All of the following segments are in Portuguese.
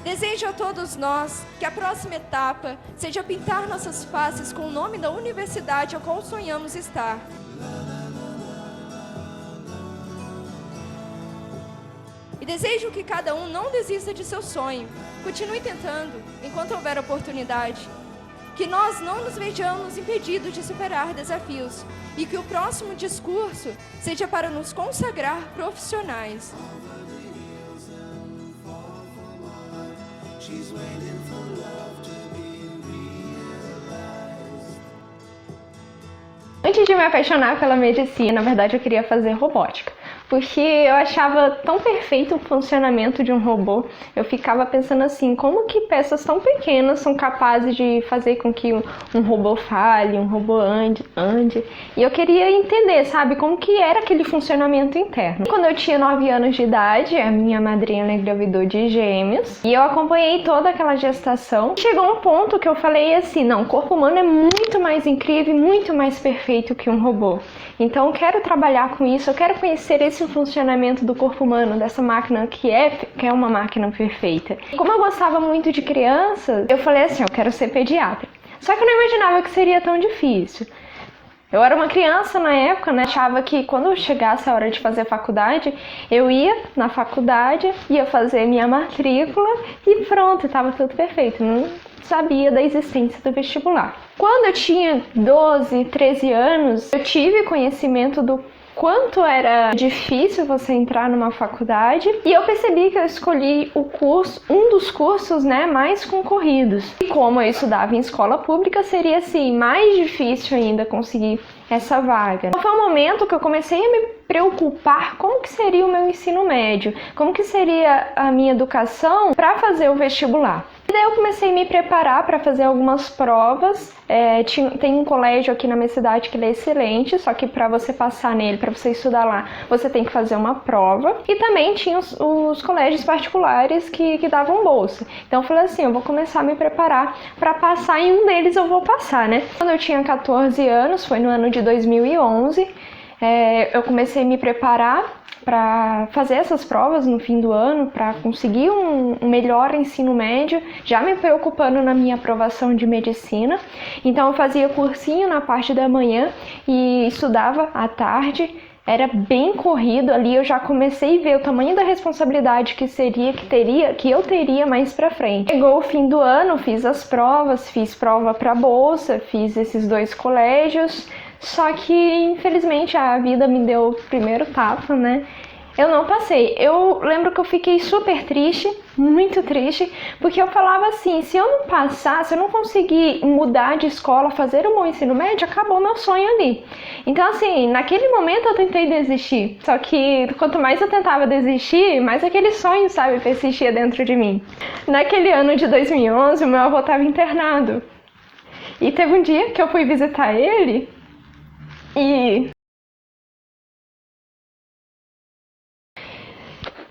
Desejo a todos nós que a próxima etapa seja pintar nossas faces com o nome da universidade a qual sonhamos estar. E desejo que cada um não desista de seu sonho, continue tentando enquanto houver oportunidade. Que nós não nos vejamos impedidos de superar desafios e que o próximo discurso seja para nos consagrar profissionais. Antes de me apaixonar pela medicina, na verdade eu queria fazer robótica, porque eu achava tão perfeito o funcionamento de um robô. Eu ficava pensando assim, como que peças tão pequenas são capazes de fazer com que um robô fale, um robô ande. E eu queria entender, sabe, como que era aquele funcionamento interno. Quando eu tinha 9 anos de idade, a minha madrinha engravidou de gêmeos, e eu acompanhei toda aquela gestação. Chegou um ponto que eu falei assim, não, o corpo humano é muito mais incrível, muito mais perfeito que um robô. Então eu quero trabalhar com isso, eu quero conhecer esse funcionamento do corpo humano, dessa máquina que é uma máquina perfeita. Como eu gostava muito de crianças, eu falei assim, eu quero ser pediatra. Só que eu não imaginava que seria tão difícil. Eu era uma criança na época, né? Achava que quando chegasse a hora de fazer faculdade, eu ia na faculdade, ia fazer minha matrícula e pronto, estava tudo perfeito. Não sabia da existência do vestibular. Quando eu tinha 12, 13 anos, eu tive conhecimento do quanto era difícil você entrar numa faculdade e eu percebi que eu escolhi um dos cursos, né, mais concorridos. E como eu estudava em escola pública, seria assim, mais difícil ainda conseguir essa vaga. Então, foi um momento que eu comecei a me preocupar como que seria o meu ensino médio, como que seria a minha educação para fazer o vestibular. E daí eu comecei a me preparar para fazer algumas provas. Tem um colégio aqui na minha cidade que ele é excelente, só que para você passar nele, para você estudar lá, você tem que fazer uma prova. E também tinha os colégios particulares que davam bolsa. Então eu falei assim, eu vou começar a me preparar para passar, e um deles eu vou passar, né? Quando eu tinha 14 anos, foi no ano de 2011, eu comecei a me preparar para fazer essas provas no fim do ano, para conseguir um melhor ensino médio, já me preocupando na minha aprovação de medicina. Então eu fazia cursinho na parte da manhã e estudava à tarde. Era bem corrido ali, eu já comecei a ver o tamanho da responsabilidade que eu teria mais pra frente. Chegou o fim do ano, fiz as provas, fiz prova para bolsa, fiz esses 2 colégios, só que infelizmente a vida me deu o primeiro tapa, né? Eu não passei. Eu lembro que eu fiquei super triste, muito triste, porque eu falava assim, se eu não passar, se eu não conseguir mudar de escola, fazer um bom ensino médio, acabou meu sonho ali. Então assim, naquele momento eu tentei desistir, só que quanto mais eu tentava desistir, mais aquele sonho, sabe, persistia dentro de mim. Naquele ano de 2011, o meu avô estava internado. E teve um dia que eu fui visitar ele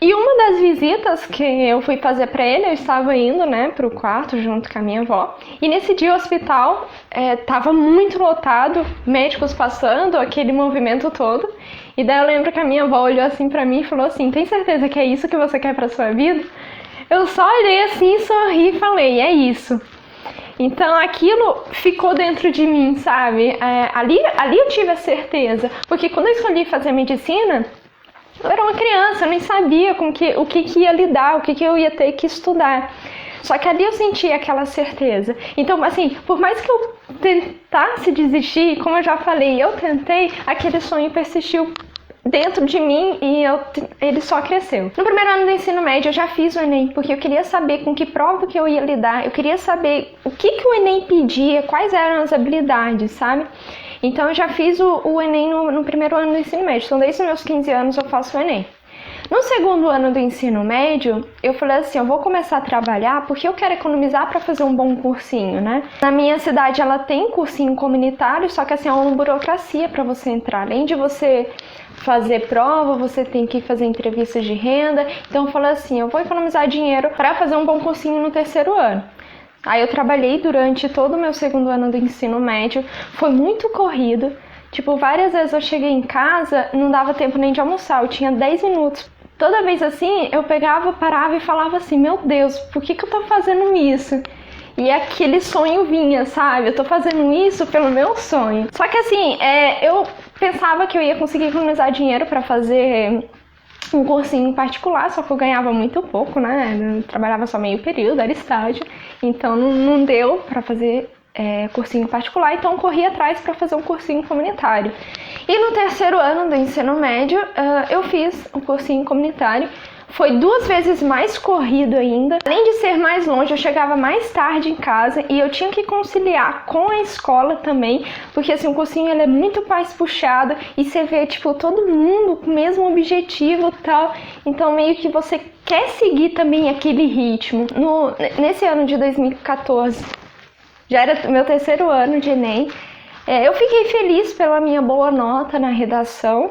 E uma das visitas que eu fui fazer para ele, eu estava indo, né, pro quarto junto com a minha avó. E nesse dia o hospital estava muito lotado, médicos passando, aquele movimento todo. E daí eu lembro que a minha avó olhou assim para mim e falou assim, tem certeza que é isso que você quer para sua vida? Eu só olhei assim, sorri e falei, é isso. Então aquilo ficou dentro de mim, sabe? Ali eu tive a certeza, porque quando eu escolhi fazer medicina, eu era uma criança, eu nem sabia o que ia lidar, o que eu ia ter que estudar. Só que ali eu senti aquela certeza. Então, assim, por mais que eu tentasse desistir, como eu já falei, eu tentei, aquele sonho persistiu dentro de mim e ele só cresceu. No primeiro ano do ensino médio eu já fiz o Enem, porque eu queria saber com que prova que eu ia lidar, eu queria saber o que o Enem pedia, quais eram as habilidades, sabe? Então eu já fiz o Enem no primeiro ano do ensino médio, então desde os meus 15 anos eu faço o Enem. No segundo ano do ensino médio, eu falei assim, eu vou começar a trabalhar porque eu quero economizar para fazer um bom cursinho, né? Na minha cidade ela tem cursinho comunitário, só que assim é uma burocracia para você entrar. Além de você fazer prova, você tem que fazer entrevistas de renda. Então eu falei assim, eu vou economizar dinheiro para fazer um bom cursinho no terceiro ano. Aí eu trabalhei durante todo o meu segundo ano do ensino médio, foi muito corrido. Tipo, várias vezes eu cheguei em casa, não dava tempo nem de almoçar, eu tinha 10 minutos toda vez assim, eu pegava, parava e falava assim, meu Deus, por que eu tô fazendo isso? E aquele sonho vinha, sabe? Eu tô fazendo isso pelo meu sonho. Só que assim, eu pensava que eu ia conseguir economizar dinheiro pra fazer um cursinho particular, só que eu ganhava muito pouco, né? Eu trabalhava só meio período, era estágio. Então não deu pra fazer cursinho particular, então eu corri atrás para fazer um cursinho comunitário. E no terceiro ano do ensino médio, eu fiz um cursinho comunitário. Foi 2 vezes mais corrido ainda. Além de ser mais longe, eu chegava mais tarde em casa e eu tinha que conciliar com a escola também, porque assim, o cursinho ele é muito mais puxado e você vê, tipo, todo mundo com o mesmo objetivo e tal. Então meio que você quer seguir também aquele ritmo. Nesse ano de 2014, já era meu terceiro ano de Enem, eu fiquei feliz pela minha boa nota na redação,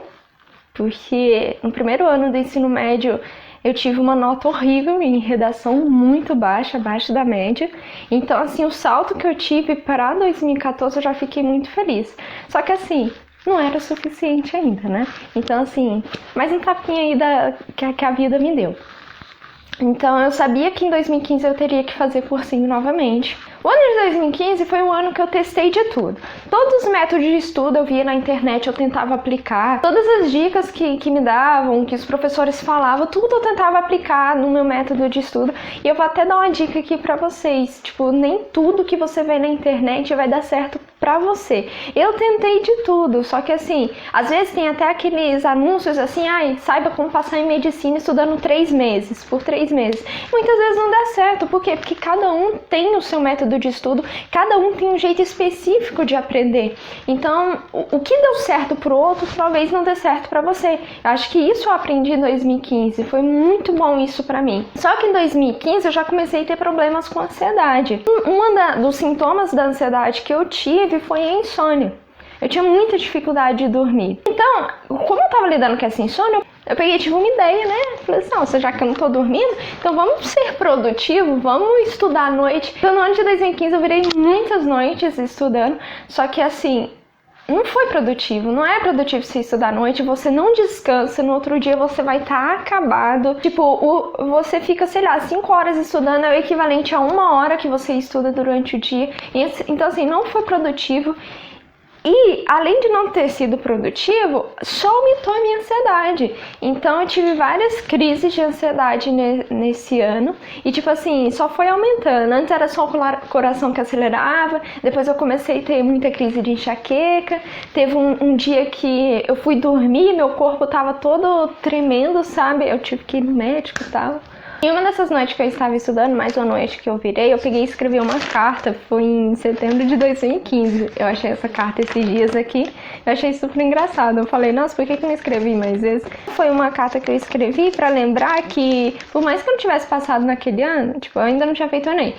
porque no primeiro ano do ensino médio eu tive uma nota horrível em redação, muito baixa, abaixo da média. Então, assim, o salto que eu tive para 2014 eu já fiquei muito feliz. Só que, assim, não era o suficiente ainda, né? Então, assim, mais um tapinha aí que a vida me deu. Então, eu sabia que em 2015 eu teria que fazer cursinho novamente. O ano de 2015 foi o ano que eu testei de tudo. Todos os métodos de estudo eu via na internet, eu tentava aplicar. Todas as dicas que me davam, que os professores falavam, tudo eu tentava aplicar no meu método de estudo. E eu vou até dar uma dica aqui pra vocês. Tipo, nem tudo que você vê na internet vai dar certo pra você. Eu tentei de tudo, só que assim, às vezes tem até aqueles anúncios assim, saiba como passar em medicina estudando 3 meses, por 3 meses. Muitas vezes não dá certo, por quê? Porque cada um tem o seu método de estudo, cada um tem um jeito específico de aprender. Então, o que deu certo pro outro, talvez não dê certo pra você. Eu acho que isso eu aprendi em 2015, foi muito bom isso pra mim. Só que em 2015 eu já comecei a ter problemas com ansiedade. Dos sintomas da ansiedade que eu tive foi a insônia. Eu tinha muita dificuldade de dormir. Então, como eu tava lidando com essa insônia, eu peguei, tive uma ideia, né? Falei assim, não, já que eu não tô dormindo, então vamos ser produtivos, vamos estudar à noite. Então, no ano de 2015, eu virei muitas noites estudando, só que assim, não foi produtivo, não é produtivo você estudar à noite, você não descansa, no outro dia você vai estar acabado. Tipo, você fica, sei lá, 5 horas estudando é o equivalente a 1 hora que você estuda durante o dia. Então, assim, não foi produtivo. E, além de não ter sido produtivo, só aumentou a minha ansiedade. Então, eu tive várias crises de ansiedade nesse ano. E, tipo assim, só foi aumentando. Antes era só o coração que acelerava. Depois eu comecei a ter muita crise de enxaqueca. Teve um dia que eu fui dormir, meu corpo tava todo tremendo, sabe? Eu tive que ir no médico e tal. Em uma dessas noites que eu estava estudando, mais uma noite que eu virei, eu peguei e escrevi uma carta, foi em setembro de 2015. Eu achei essa carta esses dias aqui, eu achei super engraçado. Eu falei, nossa, por que eu não escrevi mais vezes? Foi uma carta que eu escrevi pra lembrar que, por mais que eu não tivesse passado naquele ano, tipo, eu ainda não tinha feito Enem,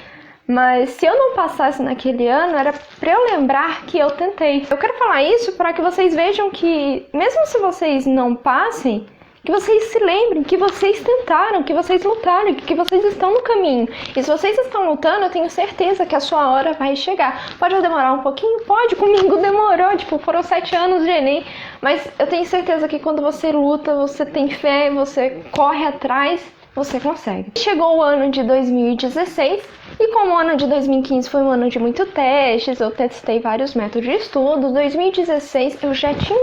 mas se eu não passasse naquele ano, era pra eu lembrar que eu tentei. Eu quero falar isso para que vocês vejam que, mesmo se vocês não passem, que vocês se lembrem que vocês tentaram, que vocês lutaram, que vocês estão no caminho. E se vocês estão lutando, eu tenho certeza que a sua hora vai chegar. Pode demorar um pouquinho? Pode, comigo demorou, tipo, foram 7 anos de Enem. Mas eu tenho certeza que quando você luta, você tem fé, você corre atrás, você consegue. Chegou o ano de 2016 e como o ano de 2015 foi um ano de muito testes, eu testei vários métodos de estudo. 2016 eu já tinha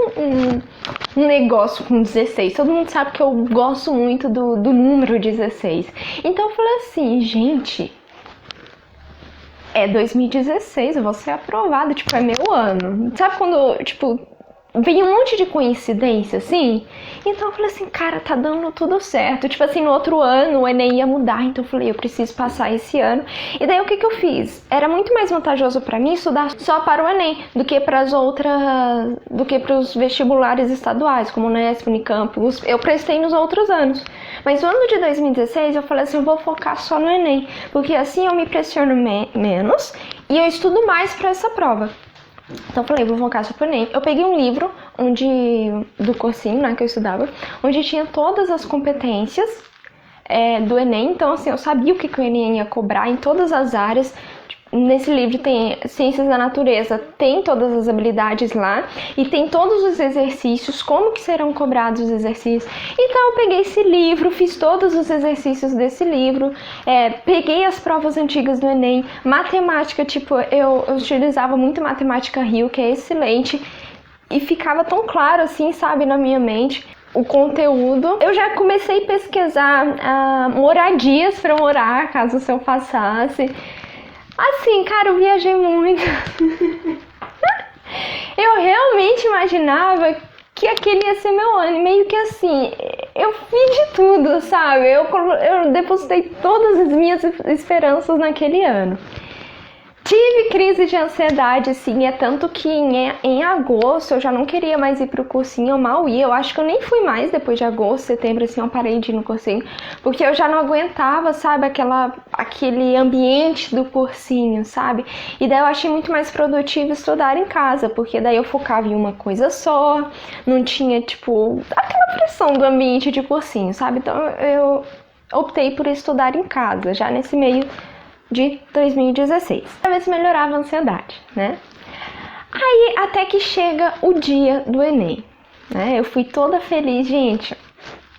um negócio com 16. Todo mundo sabe que eu gosto muito do número 16. Então eu falei assim, gente, é 2016, eu vou ser aprovada, tipo, é meu ano. Sabe quando, tipo, vem um monte de coincidência, assim? Então eu falei assim, cara, tá dando tudo certo. Tipo assim, no outro ano o Enem ia mudar, então eu falei, eu preciso passar esse ano. E daí o que eu fiz? Era muito mais vantajoso pra mim estudar só para o Enem do que pros vestibulares estaduais, como Unesp, Unicamp. Eu prestei nos outros anos. Mas no ano de 2016 eu falei assim, eu vou focar só no Enem, porque assim eu me pressiono menos e eu estudo mais pra essa prova. Então eu falei, vou focar só pro Enem. Eu peguei um livro do cursinho, né, que eu estudava, onde tinha todas as competências do Enem. Então assim, eu sabia o que o Enem ia cobrar em todas as áreas. nesse livro tem Ciências da Natureza, tem todas as habilidades lá e tem todos os exercícios, como que serão cobrados os exercícios. Então eu peguei esse livro, fiz todos os exercícios desse livro, peguei as provas antigas do Enem, matemática, tipo, eu utilizava muito matemática Rio, que é excelente, e ficava tão claro assim, sabe, na minha mente o conteúdo. Eu já comecei a pesquisar moradias para morar, caso se eu passasse. Assim, cara, eu viajei muito. Eu realmente imaginava que aquele ia ser meu ano. Meio que assim, eu fiz de tudo, sabe? Eu depositei todas as minhas esperanças naquele ano. Tive crise de ansiedade, assim, é tanto que em agosto eu já não queria mais ir pro cursinho, eu mal ia. Eu acho que eu nem fui mais depois de agosto, setembro, assim, eu parei de ir no cursinho, porque eu já não aguentava, sabe, aquele ambiente do cursinho, sabe? E daí eu achei muito mais produtivo estudar em casa, porque daí eu focava em uma coisa só, não tinha, tipo, aquela pressão do ambiente de cursinho, sabe? Então eu optei por estudar em casa, já nesse meio de 2016, pra ver se melhorava a ansiedade, né? Aí até que chega o dia do Enem, né? Eu fui toda feliz, gente.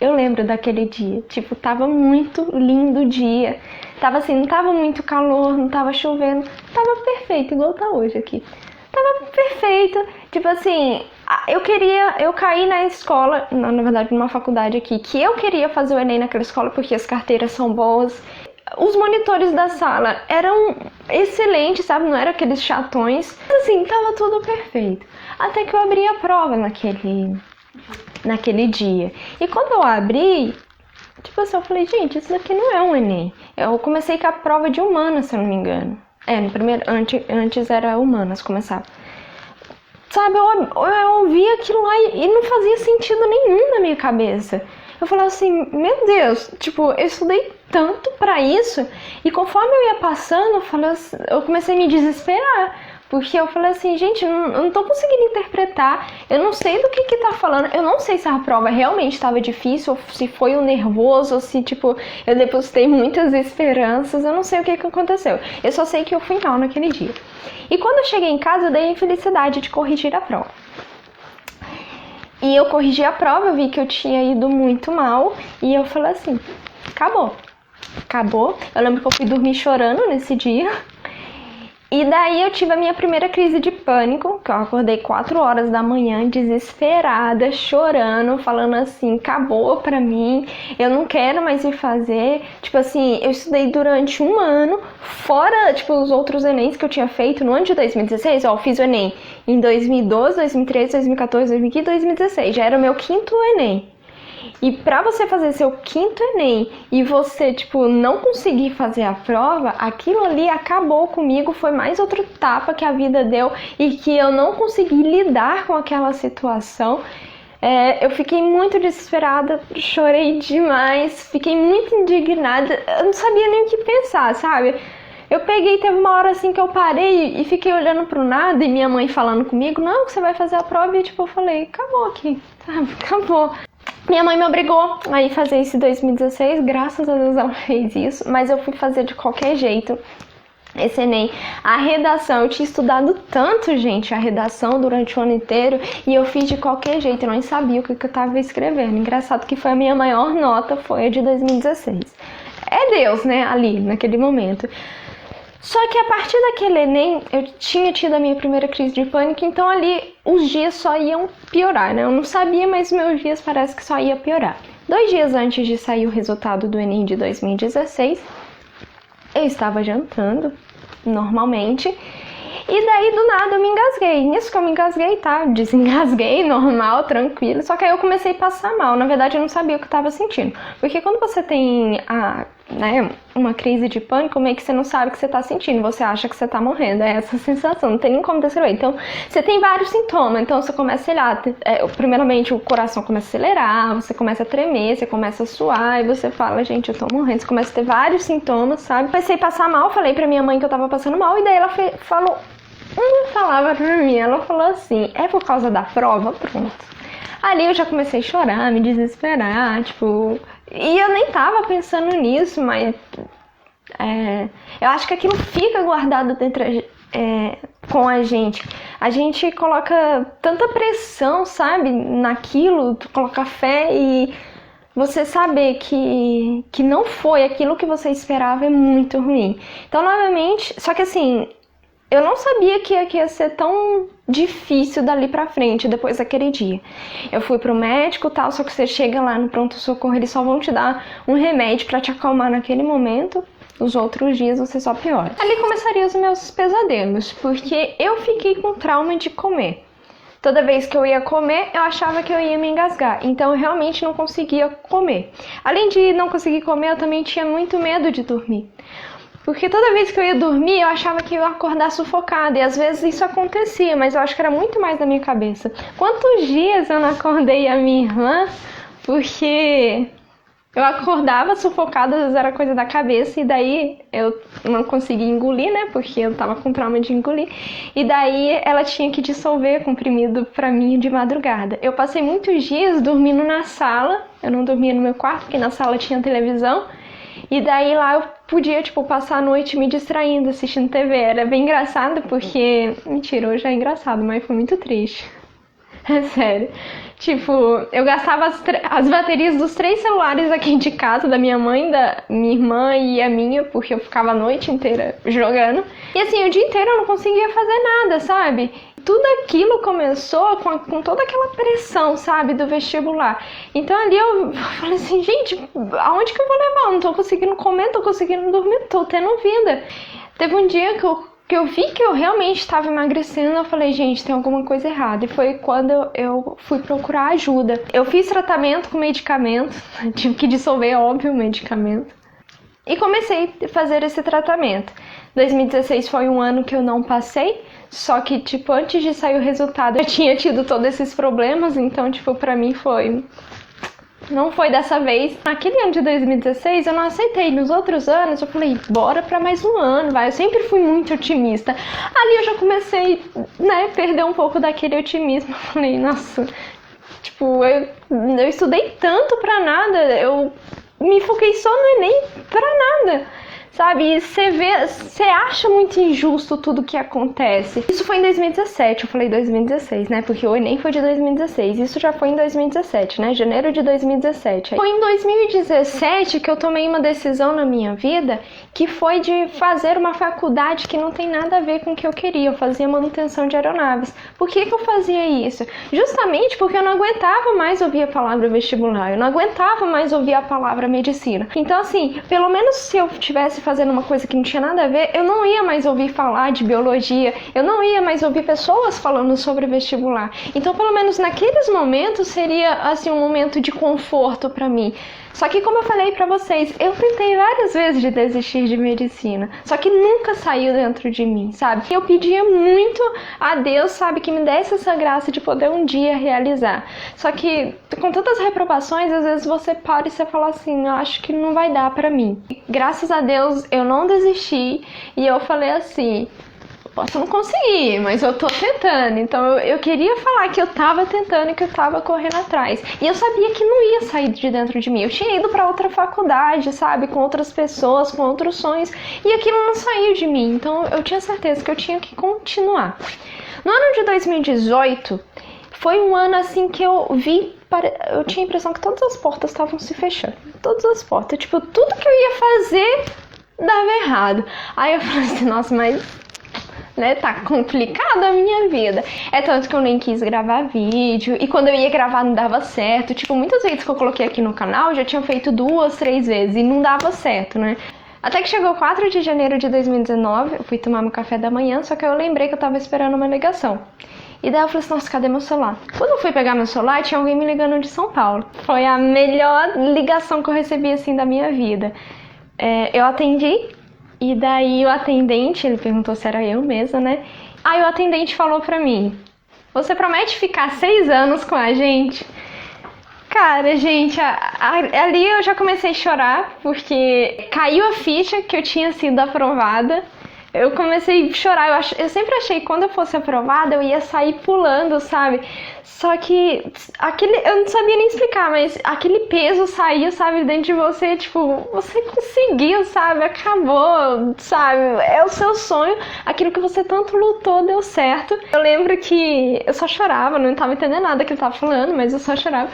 Eu lembro daquele dia, tipo, tava muito lindo o dia. Tava assim, não tava muito calor, não tava chovendo, tava perfeito, igual tá hoje aqui. Tava perfeito, tipo assim, eu caí na escola, na verdade numa faculdade aqui, que eu queria fazer o Enem naquela escola porque as carteiras são boas. Os monitores da sala eram excelentes, sabe? Não eram aqueles chatões. Assim, tava tudo perfeito. Até que eu abri a prova naquele dia. E quando eu abri, tipo assim, eu falei, gente, isso daqui não é um Enem. Eu comecei com a prova de humanas, se eu não me engano. No primeiro, antes era humanas, começava. Sabe, eu ouvi aquilo lá e não fazia sentido nenhum na minha cabeça. Eu falei assim, meu Deus, tipo, eu estudei tanto pra isso. E conforme eu ia passando, eu comecei a me desesperar. Porque eu falei assim, gente, eu não tô conseguindo interpretar. Eu não sei do que tá falando. Eu não sei se a prova realmente estava difícil, ou se foi um nervoso, ou se, tipo, eu depositei muitas esperanças. Eu não sei o que aconteceu. Eu só sei que eu fui mal naquele dia. E quando eu cheguei em casa, eu dei a infelicidade de corrigir a prova. E eu corrigi a prova, eu vi que eu tinha ido muito mal. E eu falei assim, acabou. Eu lembro que eu fui dormir chorando nesse dia. E daí eu tive a minha primeira crise de pânico, que eu acordei 4 horas da manhã, desesperada, chorando, falando assim, acabou pra mim, eu não quero mais ir fazer. Tipo assim, eu estudei durante um ano, fora, tipo, os outros Enems que eu tinha feito no ano de 2016, eu fiz o Enem em 2012, 2013, 2014, 2015 e 2016, já era o meu 5º Enem. E pra você fazer seu 5º Enem e você, tipo, não conseguir fazer a prova, aquilo ali acabou comigo, foi mais outro tapa que a vida deu e que eu não consegui lidar com aquela situação. Eu fiquei muito desesperada, chorei demais, fiquei muito indignada, eu não sabia nem o que pensar, sabe? Eu teve uma hora assim que eu parei e fiquei olhando pro nada e minha mãe falando comigo, não, que você vai fazer a prova, e tipo, eu falei, acabou aqui, sabe, acabou. Minha mãe me obrigou a ir fazer isso em 2016, graças a Deus ela fez isso, mas eu fui fazer de qualquer jeito esse Enem. A redação, eu tinha estudado tanto, gente, a redação durante o ano inteiro, e eu fiz de qualquer jeito, eu não sabia o que eu tava escrevendo. Engraçado que foi a minha maior nota, foi a de 2016. É Deus, né, ali, naquele momento. Só que a partir daquele Enem, eu tinha tido a minha primeira crise de pânico, então ali os dias só iam piorar, né? Eu não sabia, mas meus dias parece que só ia piorar. 2 dias antes de sair o resultado do Enem de 2016, eu estava jantando, normalmente, e daí do nada eu me engasguei. Nisso que eu me engasguei, tá? Desengasguei, normal, tranquilo, só que aí eu comecei a passar mal. Na verdade eu não sabia o que eu estava sentindo, porque quando você tem uma crise de pânico, meio que você não sabe o que você tá sentindo, você acha que você tá morrendo, é essa sensação, não tem nem como descrever. Então, você tem vários sintomas, então você começa, sei lá, primeiramente o coração começa a acelerar, você começa a tremer, você começa a suar, e você fala, gente, eu tô morrendo, você começa a ter vários sintomas, sabe? Comecei a passar mal, falei pra minha mãe que eu tava passando mal, e daí ela falou uma palavra pra mim, ela falou assim, é por causa da prova? Pronto. Ali eu já comecei a chorar, me desesperar, tipo... E eu nem tava pensando nisso, mas Eu acho que aquilo fica guardado dentro com a gente. A gente coloca tanta pressão, sabe, naquilo, coloca fé, e você saber que não foi aquilo que você esperava é muito ruim. Então, novamente, só que assim, eu não sabia que ia ser tão difícil dali pra frente, depois daquele dia. Eu fui pro médico e tal, só que você chega lá no pronto-socorro, eles só vão te dar um remédio pra te acalmar naquele momento. Os outros dias você só piora. Ali começariam os meus pesadelos, porque eu fiquei com trauma de comer. Toda vez que eu ia comer, eu achava que eu ia me engasgar. Então eu realmente não conseguia comer. Além de não conseguir comer, eu também tinha muito medo de dormir. Porque toda vez que eu ia dormir, eu achava que eu ia acordar sufocada. E às vezes isso acontecia, mas eu acho que era muito mais da minha cabeça. Quantos dias eu não acordei a minha irmã? Porque eu acordava sufocada, às vezes era coisa da cabeça. E daí eu não conseguia engolir, né? Porque eu tava com trauma de engolir. E daí ela tinha que dissolver comprimido pra mim de madrugada. Eu passei muitos dias dormindo na sala. Eu não dormia no meu quarto, porque na sala tinha televisão. E daí lá eu podia, passar a noite me distraindo, assistindo TV. Era bem engraçado porque... Mentira, hoje é engraçado, mas foi muito triste. É sério. Eu gastava as baterias dos 3 celulares aqui de casa, da minha mãe, da minha irmã e a minha, porque eu ficava a noite inteira jogando. E assim, o dia inteiro eu não conseguia fazer nada, sabe? Tudo aquilo começou com toda aquela pressão, sabe, do vestibular. Então ali eu falei assim, gente, aonde que eu vou levar? Eu não tô conseguindo comer, não tô conseguindo dormir, tô tendo vida. Teve um dia que eu vi que eu realmente estava emagrecendo, eu falei, gente, tem alguma coisa errada. E foi quando eu fui procurar ajuda. Eu fiz tratamento com medicamento, tive que dissolver, óbvio, o medicamento. E comecei a fazer esse tratamento. 2016 foi um ano que eu não passei, só que, antes de sair o resultado, eu tinha tido todos esses problemas, então, pra mim não foi dessa vez. Naquele ano de 2016, eu não aceitei. Nos outros anos, eu falei, bora pra mais um ano, vai. Eu sempre fui muito otimista. Ali eu já comecei, perder um pouco daquele otimismo. Eu falei, nossa, eu estudei tanto pra nada, eu me foquei só no Enem pra nada. Sabe, e você acha muito injusto tudo que acontece. Isso foi em 2017, eu falei 2016, né? Porque o Enem foi de 2016, isso já foi em 2017, né? Janeiro de 2017. Foi em 2017 que eu tomei uma decisão na minha vida, que foi de fazer uma faculdade que não tem nada a ver com o que eu queria. Eu fazia manutenção de aeronaves. Por que eu fazia isso? Justamente porque eu não aguentava mais ouvir a palavra vestibular, eu não aguentava mais ouvir a palavra medicina. Então, assim, pelo menos se eu tivesse fazendo uma coisa que não tinha nada a ver, eu não ia mais ouvir falar de biologia, eu não ia mais ouvir pessoas falando sobre vestibular. Então, pelo menos naqueles momentos, seria assim um momento de conforto pra mim. Só que, como eu falei pra vocês, eu tentei várias vezes de desistir de medicina, só que nunca saiu dentro de mim, sabe? Eu pedia muito a Deus, sabe, que me desse essa graça de poder um dia realizar. Só que, com tantas reprovações, às vezes você para e você fala assim, eu acho que não vai dar pra mim. Graças a Deus, eu não desisti e eu falei assim, posso não conseguir, mas eu tô tentando. Então eu queria falar que eu tava tentando e que eu tava correndo atrás. E eu sabia que não ia sair de dentro de mim. Eu tinha ido pra outra faculdade, sabe? Com outras pessoas, com outros sonhos. E aquilo não saiu de mim. Então eu tinha certeza que eu tinha que continuar. No ano de 2018, foi um ano assim que eu vi... Eu tinha a impressão que todas as portas estavam se fechando. Todas as portas. Tudo que eu ia fazer dava errado. Aí eu falei assim, nossa, mas... tá complicado a minha vida. É tanto que eu nem quis gravar vídeo. E quando eu ia gravar não dava certo. Muitas vezes que eu coloquei aqui no canal, eu já tinha feito 2, 3 vezes. E não dava certo, né? Até que chegou 4 de janeiro de 2019. Eu fui tomar meu café da manhã. Só que eu lembrei que eu tava esperando uma ligação. E daí eu falei assim, nossa, cadê meu celular? Quando eu fui pegar meu celular, tinha alguém me ligando de São Paulo. Foi a melhor ligação que eu recebi, assim, da minha vida. Eu atendi. E daí o atendente, ele perguntou se era eu mesma, né? Aí o atendente falou pra mim, você promete ficar 6 anos com a gente? Cara, gente, ali eu já comecei a chorar, porque caiu a ficha que eu tinha sido aprovada. eu comecei a chorar. Eu sempre achei que quando eu fosse aprovada, eu ia sair pulando, sabe? Só que eu não sabia nem explicar, mas aquele peso saiu, sabe, dentro de você, tipo, você conseguiu, sabe? Acabou, sabe? É o seu sonho, aquilo que você tanto lutou deu certo. Eu lembro que eu só chorava, não tava entendendo nada que ele tava falando, mas eu só chorava.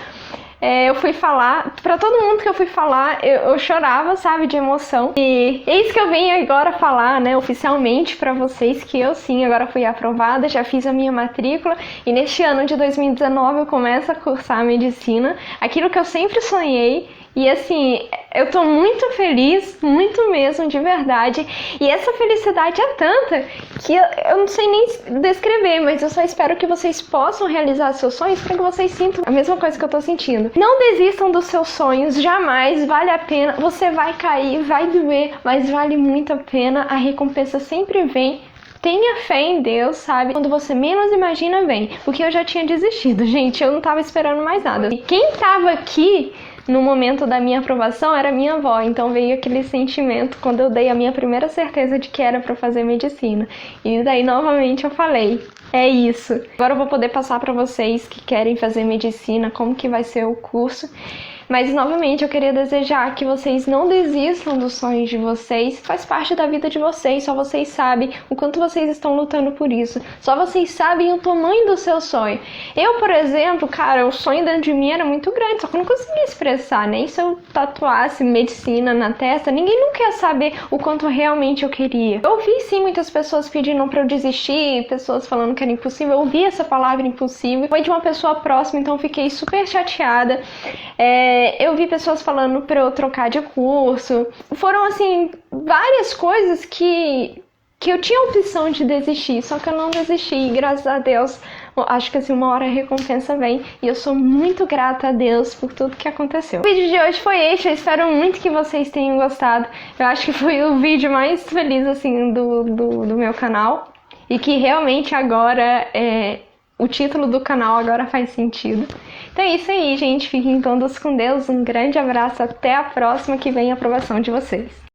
Eu fui falar, pra todo mundo que eu fui falar, eu chorava, sabe, de emoção. E eis que eu venho agora falar, né, oficialmente pra vocês que eu sim, agora fui aprovada, já fiz a minha matrícula. E neste ano de 2019 eu começo a cursar medicina, aquilo que eu sempre sonhei. E assim, eu tô muito feliz, muito mesmo, de verdade. E essa felicidade é tanta que eu não sei nem descrever, mas eu só espero que vocês possam realizar seus sonhos para que vocês sintam a mesma coisa que eu tô sentindo. Não desistam dos seus sonhos, jamais, vale a pena. Você vai cair, vai doer, mas vale muito a pena. A recompensa sempre vem. Tenha fé em Deus, sabe? Quando você menos imagina, vem. Porque eu já tinha desistido, gente. Eu não tava esperando mais nada. E quem tava aqui no momento da minha aprovação era minha avó, então veio aquele sentimento quando eu dei a minha primeira certeza de que era para fazer medicina. E daí novamente eu falei, é isso. Agora eu vou poder passar para vocês que querem fazer medicina, como que vai ser o curso. Mas, novamente, eu queria desejar que vocês não desistam dos sonhos de vocês. Faz parte da vida de vocês, só vocês sabem o quanto vocês estão lutando por isso. Só vocês sabem o tamanho do seu sonho. Eu, por exemplo, cara, o sonho dentro de mim era muito grande, só que eu não conseguia expressar. Nem se eu tatuasse medicina na testa, ninguém nunca ia saber o quanto realmente eu queria. Eu ouvi, sim, muitas pessoas pedindo pra eu desistir, pessoas falando que era impossível. Eu ouvi essa palavra impossível. Foi de uma pessoa próxima, então eu fiquei super chateada. Eu vi pessoas falando pra eu trocar de curso. Foram, assim, várias coisas que eu tinha a opção de desistir, só que eu não desisti. E graças a Deus, acho que assim, uma hora a recompensa vem. E eu sou muito grata a Deus por tudo que aconteceu. O vídeo de hoje foi este. Eu espero muito que vocês tenham gostado. Eu acho que foi o vídeo mais feliz, assim, do meu canal. E que realmente agora o título do canal agora faz sentido. Então é isso aí, gente. Fiquem todos com Deus. Um grande abraço. Até a próxima, que vem a aprovação de vocês.